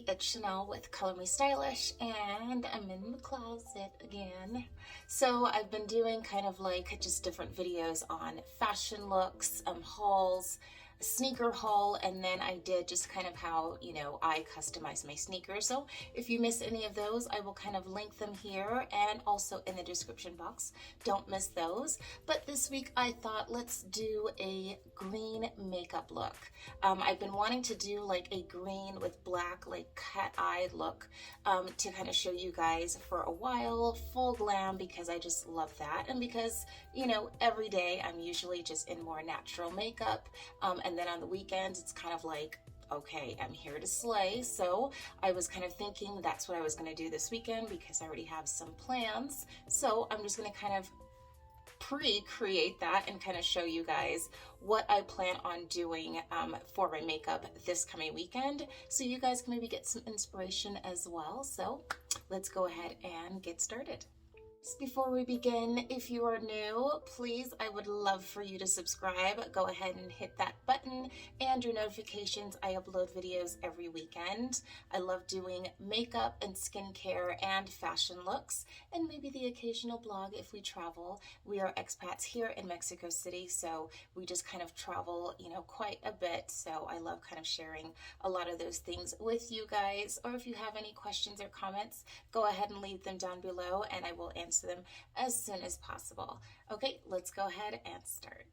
Tutsi, it's Chanel with Color Me Stylish, and I'm in the closet again. So I've been doing kind of like just different videos on fashion looks, hauls, a sneaker haul, and then I did just kind of how, I customize my sneakers. So if you miss any of those, I will kind of link them here and also in the description box. Don't miss those. But this week I thought let's do a green makeup look. I've been wanting to do like a green with black, like cat eye look to kind of show you guys for a while, full glam, because I just love that. And because, every day I'm usually just in more natural makeup. And then on the weekends, it's kind of like, okay, I'm here to slay. So I was kind of thinking that's what I was going to do this weekend because I already have some plans. So I'm just going to kind of pre-create that and kind of show you guys what I plan on doing for my makeup this coming weekend, so you guys can maybe get some inspiration as well. So let's go ahead and get started. Before we begin, if you are new, please, I would love for you to subscribe. Go ahead and hit that button and your notifications. I upload videos every weekend. I love doing makeup and skincare and fashion looks, and maybe the occasional blog if we travel. We are expats here in Mexico City, so we just kind of travel, quite a bit. So I love kind of sharing a lot of those things with you guys. Or if you have any questions or comments, go ahead and leave them down below and I will answer them as soon as possible. Okay, let's go ahead and start.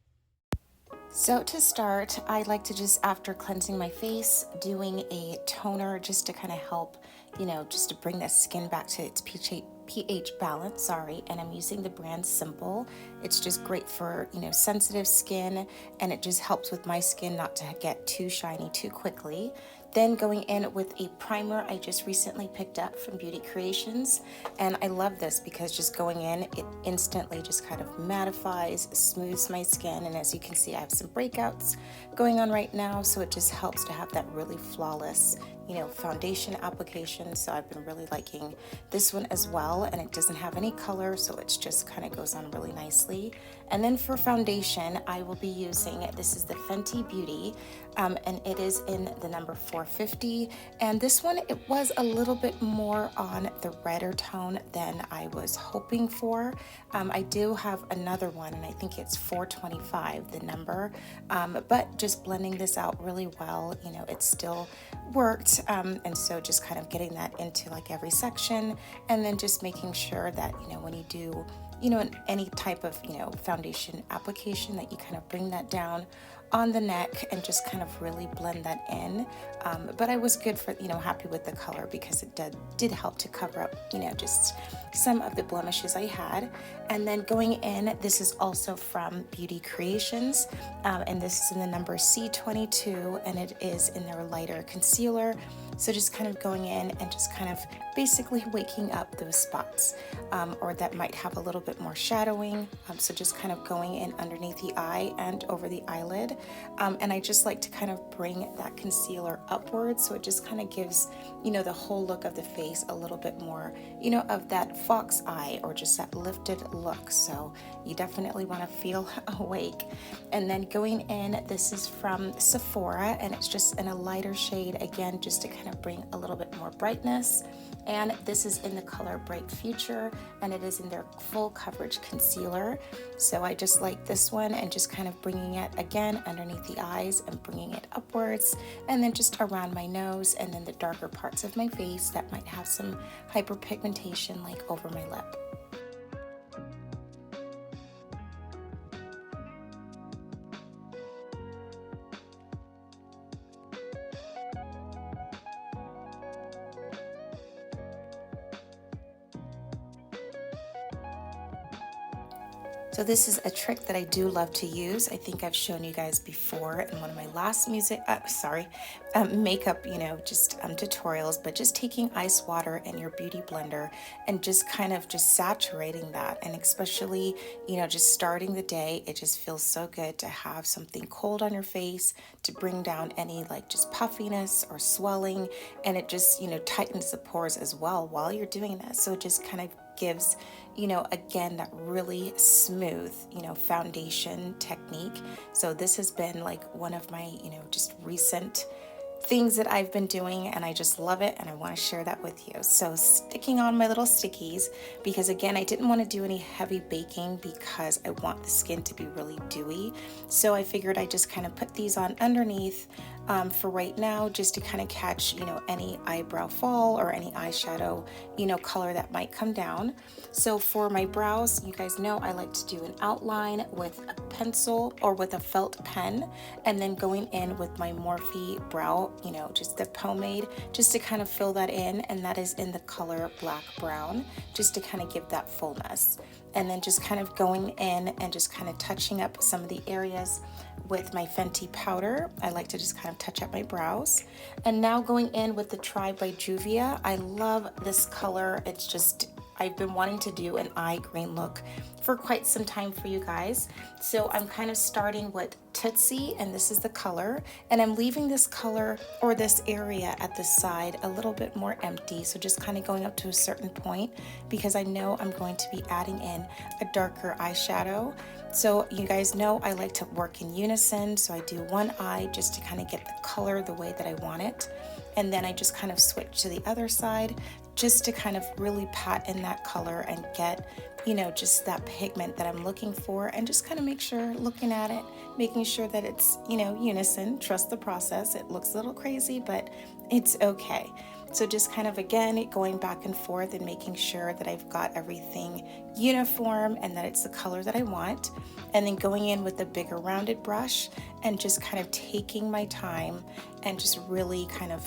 So to start, I like to just, after cleansing my face, doing a toner just to kind of help, just to bring the skin back to its pH balance, and I'm using the brand Simple. It's just great for, sensitive skin, and it just helps with my skin not to get too shiny too quickly. Then going in with a primer I just recently picked up from Beauty Creations, and I love this because just going in, it instantly just kind of mattifies, smooths my skin, and as you can see, I have some breakouts going on right now, so it just helps to have that really flawless, foundation application. So I've been really liking this one as well, and it doesn't have any color, so it just kind of goes on really nicely. And then for foundation, I will be using, this is the Fenty Beauty, and it is in the number 450. And this one, it was a little bit more on the redder tone than I was hoping for. I do have another one, and I think it's 425, the number. But just blending this out really well, it still worked. And so just kind of getting that into like every section, and then just making sure that, when you do, in any type of, foundation application, that you kind of bring that down on the neck and just kind of really blend that in. But I was good for, happy with the color because it did help to cover up, just some of the blemishes I had. And then going in, this is also from Beauty Creations, and this is in the number C22, and it is in their lighter concealer. So just kind of going in and just kind of basically waking up those spots, or that might have a little bit more shadowing. So just kind of going in underneath the eye and over the eyelid. And I just like to kind of bring that concealer upwards, so it just kind of gives, the whole look of the face a little bit more, of that fox eye, or just that lifted look. So you definitely want to feel awake. And then going in, this is from Sephora, and it's just in a lighter shade, again, just to kind of bring a little bit more brightness. And this is in the color Bright Future, and it is in their full coverage concealer. So I just like this one, and just kind of bringing it again underneath the eyes and bringing it upwards, and then just around my nose, and then the darker parts of my face that might have some hyperpigmentation, like over my lip. So this is a trick that I do love to use. I think I've shown you guys before in one of my last makeup, just tutorials, but just taking ice water in your beauty blender and just kind of just saturating that. And especially, just starting the day, it just feels so good to have something cold on your face to bring down any like just puffiness or swelling. And it just, tightens the pores as well while you're doing this. So it just kind of gives, again, that really smooth, foundation technique. So this has been like one of my, just recent things that I've been doing, and I just love it, and I want to share that with you. So sticking on my little stickies, because again, I didn't want to do any heavy baking because I want the skin to be really dewy. So I figured I just kind of put these on underneath for right now, just to kind of catch, any eyebrow fall or any eyeshadow, color that might come down. So for my brows, you guys know I like to do an outline with a pencil or with a felt pen, and then going in with my Morphe brow, just the pomade, just to kind of fill that in, and that is in the color black brown, just to kind of give that fullness. And then just kind of going in and just kind of touching up some of the areas with my Fenty powder. I like to just kind of touch up my brows. And now going in with the Try by Juvia. I love this color. It's just, I've been wanting to do an eye green look for quite some time for you guys. So I'm kind of starting with Tutsi, and this is the color, and I'm leaving this color or this area at the side a little bit more empty, so just kind of going up to a certain point, because I know I'm going to be adding in a darker eyeshadow. So you guys know I like to work in unison, so I do one eye just to kind of get the color the way that I want it, and then I just kind of switch to the other side just to kind of really pat in that color and get, just that pigment that I'm looking for, and just kind of make sure, looking at it, making sure that it's, unison. Trust the process. It looks a little crazy, but it's okay. So just kind of, again, going back and forth and making sure that I've got everything uniform and that it's the color that I want. And then going in with a bigger rounded brush and just kind of taking my time and just really kind of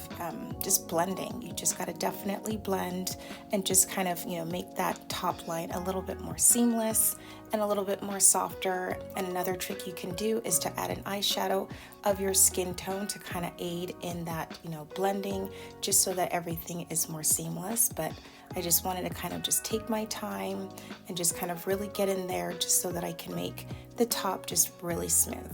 just blending. You just got to definitely blend and just kind of, make that top line a little bit more seamless and a little bit more softer. And another trick you can do is to add an eyeshadow of your skin tone to kind of aid in that, blending, just so that everything is more seamless. But I just wanted to kind of just take my time and just kind of really get in there, just so that I can make the top just really smooth.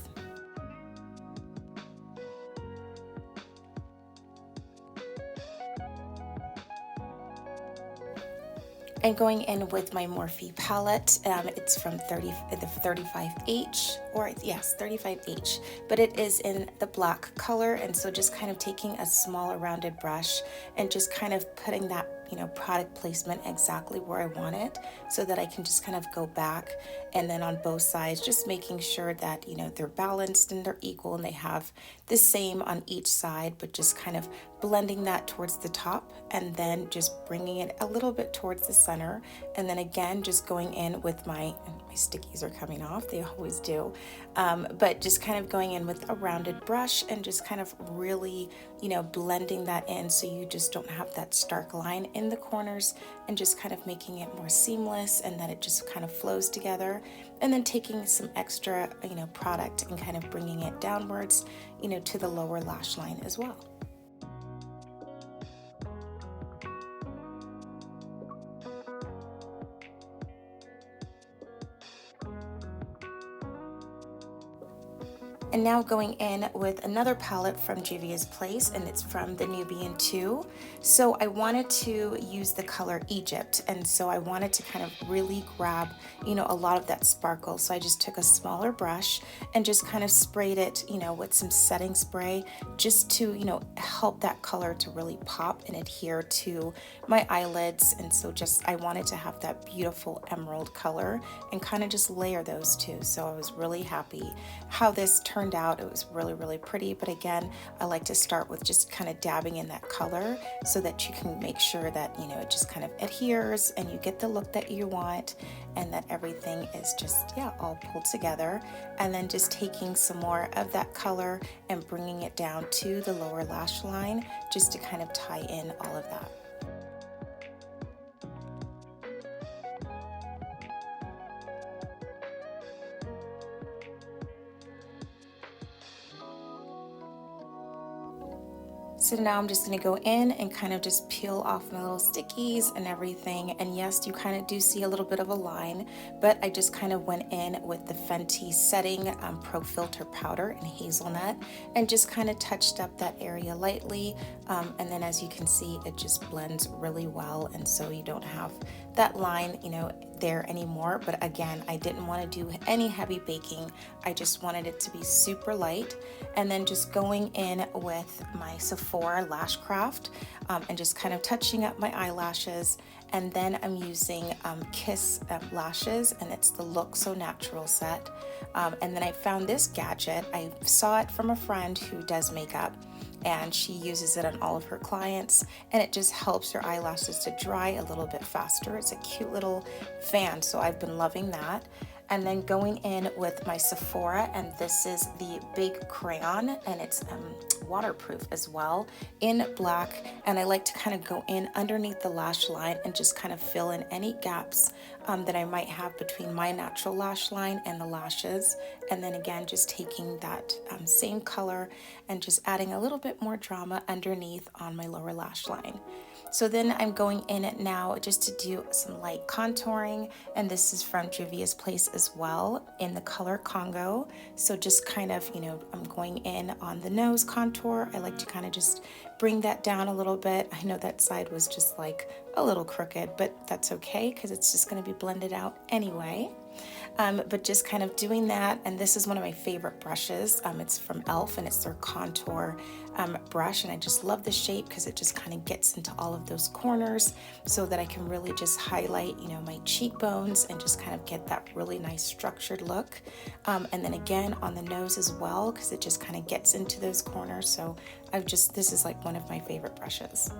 And going in with my Morphe palette, it's from the 35H, or yes, 35H, but it is in the black color. And so just kind of taking a smaller rounded brush and just kind of putting that, product placement exactly where I want it, so that I can just kind of go back, and then on both sides, just making sure that, they're balanced and they're equal and they have the same on each side, but just kind of blending that towards the top, and then just bringing it a little bit towards the center. And then again, just going in with my stickies are coming off, they always do, but just kind of going in with a rounded brush and just kind of really, blending that in, so you just don't have that stark line in the corners, and just kind of making it more seamless, and that it just kind of flows together. And then taking some extra, product and kind of bringing it downwards, to the lower lash line as well. And now going in with another palette from Juvia's Place, and it's from the Nubian 2. So I wanted to use the color Egypt, and so I wanted to kind of really grab, a lot of that sparkle. So I just took a smaller brush and just kind of sprayed it, with some setting spray, just to, help that color to really pop and adhere to my eyelids. And so I wanted to have that beautiful emerald color and kind of just layer those two. So I was really happy how this turned out. It was really, really pretty. But again, I like to start with just kind of dabbing in that color, so that you can make sure that, it just kind of adheres and you get the look that you want, and that everything is just, all pulled together. And then just taking some more of that color and bringing it down to the lower lash line, just to kind of tie in all of that. So now I'm just going to go in and kind of just peel off my little stickies and everything. And yes, you kind of do see a little bit of a line, but I just kind of went in with the Fenty Setting Pro Filter Powder in Hazelnut, and just kind of touched up that area lightly. And then as you can see, it just blends really well. And so you don't have that line, you know, there anymore. But again, I didn't want to do any heavy baking. I just wanted it to be super light. And then just going in with my Sephora Lash Craft and just kind of touching up my eyelashes. And then I'm using Kiss lashes, and it's the Look So Natural set. And then I found this gadget. I saw it from a friend who does makeup, and she uses it on all of her clients, and it just helps her eyelashes to dry a little bit faster. It's a cute little fan, so I've been loving that. And then going in with my Sephora, and this is the big crayon, and it's waterproof as well in black. And I like to kind of go in underneath the lash line and just kind of fill in any gaps that I might have between my natural lash line and the lashes. And then again, just taking that same color and just adding a little bit more drama underneath on my lower lash line. So then I'm going in now just to do some light contouring, and this is from Juvia's Place as well in the color Congo. So just kind of, you know, I'm going in on the nose contour. I like to kind of just bring that down a little bit. I know that side was just like a little crooked, but that's okay because it's just going to be blended out anyway. But just kind of doing that, and this is one of my favorite brushes. It's from e.l.f. and it's their contour brush, and I just love the shape because it just kind of gets into all of those corners so that I can really just highlight, you know, my cheekbones and just kind of get that really nice structured look. And then again on the nose as well, because it just kind of gets into those corners. So this is like one of my favorite brushes.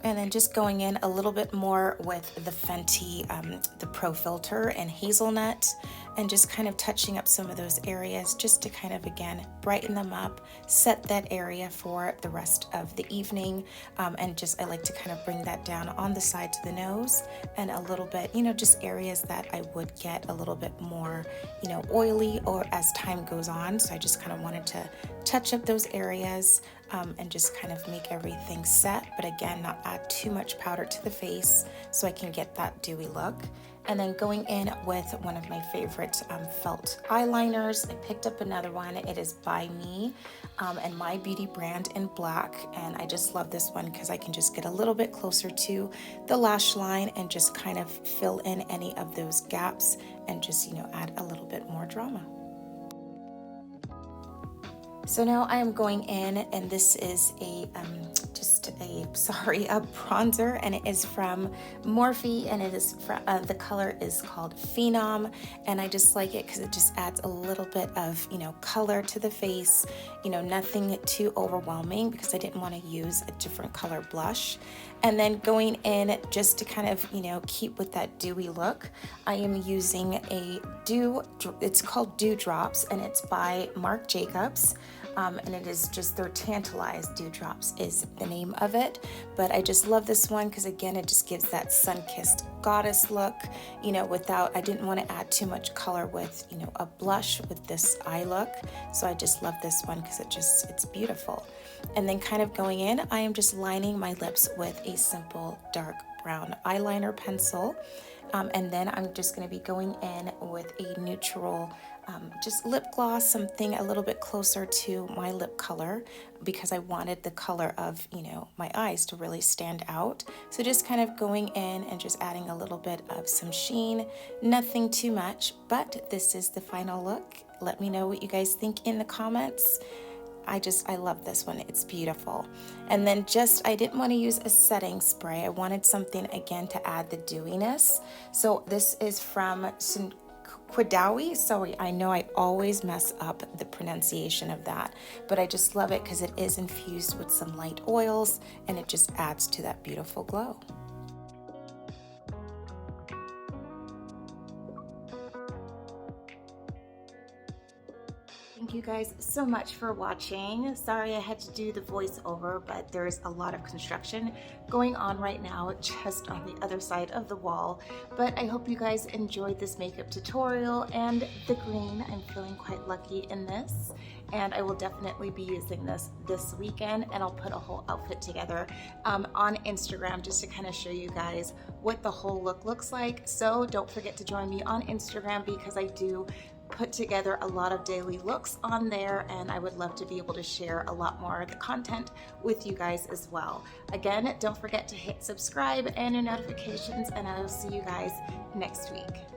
And then just going in a little bit more with the Fenty, the Pro Filter and Hazelnut, and just kind of touching up some of those areas just to kind of, again, brighten them up, set that area for the rest of the evening. And just, I like to kind of bring that down on the sides of the nose and a little bit, you know, just areas that I would get a little bit more, you know, oily or as time goes on. So I just kind of wanted to touch up those areas and just kind of make everything set, but again, not add too much powder to the face so I can get that dewy look. And then going in with one of my favorite felt eyeliners. I picked up another one. It is ByMe and My Beauty brand in black. And I just love this one because I can just get a little bit closer to the lash line and just kind of fill in any of those gaps and just, you know, add a little bit more drama. So now I am going in, and this is a bronzer, and it is from Morphe, and it is the color is called Phenom, and I just like it because it just adds a little bit of, you know, color to the face, you know, nothing too overwhelming because I didn't want to use a different color blush. And then going in just to kind of, you know, keep with that dewy look, I am using it's called Dewdrops, and it's by Marc Jacobs. And it is just their Tantalized Dewdrops is the name of it. But I just love this one because, again, it just gives that sun-kissed goddess look, you know, I didn't want to add too much color with, you know, a blush with this eye look. So I just love this one because it's beautiful. And then kind of going in, I am just lining my lips with a simple dark brown eyeliner pencil. And then I'm just going to be going in with a neutral just lip gloss, something a little bit closer to my lip color because I wanted the color of, you know, my eyes to really stand out. So just kind of going in and just adding a little bit of some sheen, nothing too much, but this is the final look. Let me know what you guys think in the comments. I love this one. It's beautiful. And then I didn't want to use a setting spray. I wanted something, again, to add the dewiness. So this is from Quidawi. Sorry, I know I always mess up the pronunciation of that, but I just love it because it is infused with some light oils and it just adds to that beautiful glow. Thank you guys so much for watching. Sorry I had to do the voiceover, but there's a lot of construction going on right now, just on the other side of the wall. But I hope you guys enjoyed this makeup tutorial, and the green, I'm feeling quite lucky in this. And I will definitely be using this weekend, and I'll put a whole outfit together on Instagram just to kind of show you guys what the whole look looks like. So don't forget to join me on Instagram, because I do put together a lot of daily looks on there, and I would love to be able to share a lot more of the content with you guys as well. Again, don't forget to hit subscribe and your notifications, and I will see you guys next week.